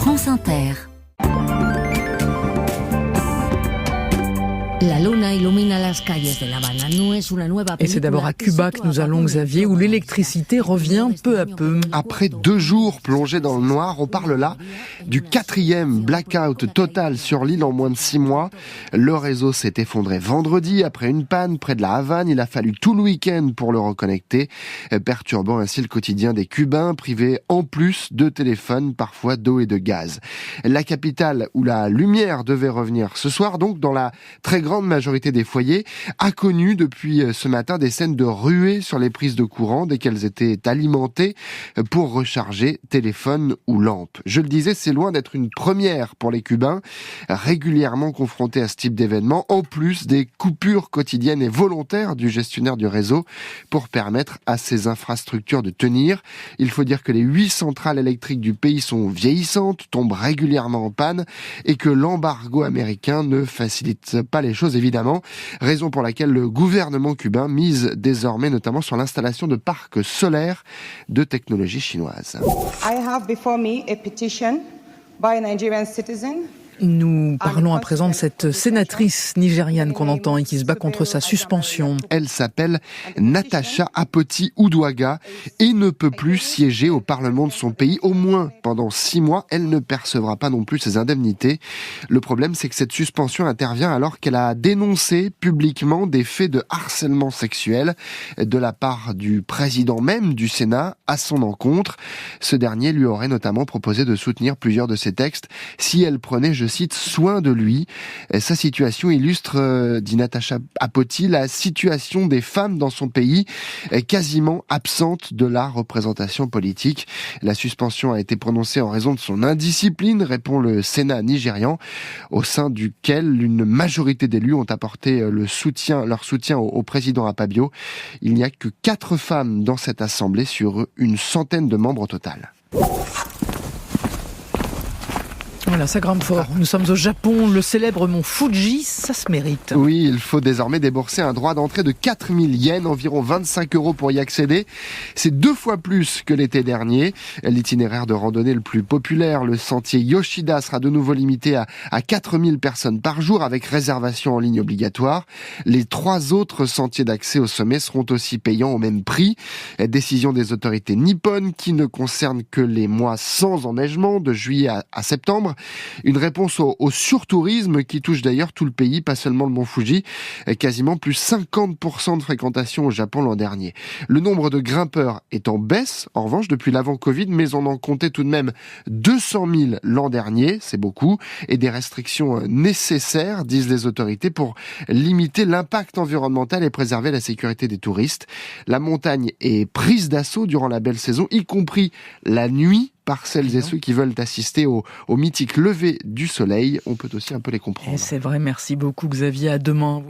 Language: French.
France Inter. Et c'est d'abord à Cuba que nous allons, Xavier, où l'électricité revient peu à peu. Après 2 jours plongés dans le noir, on parle là du 4e blackout total sur l'île en moins de 6 mois. Le réseau s'est effondré vendredi après une panne près de la Havane. Il a fallu tout le week-end pour le reconnecter, perturbant ainsi le quotidien des Cubains, privés en plus de téléphone, parfois d'eau et de gaz. La capitale, où la lumière devait revenir ce soir, donc dans la très grande majorité des foyers, a connu depuis ce matin des scènes de ruées sur les prises de courant dès qu'elles étaient alimentées pour recharger téléphone ou lampe. Je le disais, c'est loin d'être une première pour les Cubains, régulièrement confrontés à ce type d'événement, en plus des coupures quotidiennes et volontaires du gestionnaire du réseau pour permettre à ces infrastructures de tenir. Il faut dire que les 8 centrales électriques du pays sont vieillissantes, tombent régulièrement en panne et que l'embargo américain ne facilite pas les choses évidemment, raison pour laquelle le gouvernement cubain mise désormais notamment sur l'installation de parcs solaires de technologie chinoise. I have before me a petition by a Nigerian citizen. Nous parlons à présent de cette sénatrice nigériane qu'on entend et qui se bat contre sa suspension. Elle s'appelle Natasha Apoti-Uduagha et ne peut plus siéger au Parlement de son pays, au moins pendant 6 mois. Elle ne percevra pas non plus ses indemnités. Le problème, c'est que cette suspension intervient alors qu'elle a dénoncé publiquement des faits de harcèlement sexuel de la part du président même du Sénat à son encontre. Ce dernier lui aurait notamment proposé de soutenir plusieurs de ses textes si elle prenait, je cite, soin de lui. Sa situation illustre, dit Natasha Apoti, la situation des femmes dans son pays, quasiment absente de la représentation politique. La suspension a été prononcée en raison de son indiscipline, répond le Sénat nigérian, au sein duquel une majorité d'élus ont apporté leur soutien au président Akpabio. Il n'y a que 4 femmes dans cette assemblée sur une centaine de membres au total. Voilà, ça grimpe fort. Nous sommes au Japon, le célèbre mont Fuji, ça se mérite. Oui, il faut désormais débourser un droit d'entrée de 4000 yens, environ 25 € pour y accéder. C'est 2 fois plus que l'été dernier. L'itinéraire de randonnée le plus populaire, le sentier Yoshida, sera de nouveau limité à 4000 personnes par jour avec réservation en ligne obligatoire. Les 3 autres sentiers d'accès au sommet seront aussi payants au même prix. Décision des autorités nippones qui ne concerne que les mois sans enneigement, de juillet à septembre. Une réponse au surtourisme qui touche d'ailleurs tout le pays, pas seulement le mont Fuji. Quasiment plus 50% de fréquentation au Japon l'an dernier. Le nombre de grimpeurs est en baisse, en revanche, depuis l'avant-Covid, mais on en comptait tout de même 200 000 l'an dernier, c'est beaucoup, et des restrictions nécessaires, disent les autorités, pour limiter l'impact environnemental et préserver la sécurité des touristes. La montagne est prise d'assaut durant la belle saison, y compris la nuit, par celles et ceux qui veulent assister au mythique lever du soleil. On peut aussi un peu les comprendre. Et c'est vrai, merci beaucoup Xavier, à demain.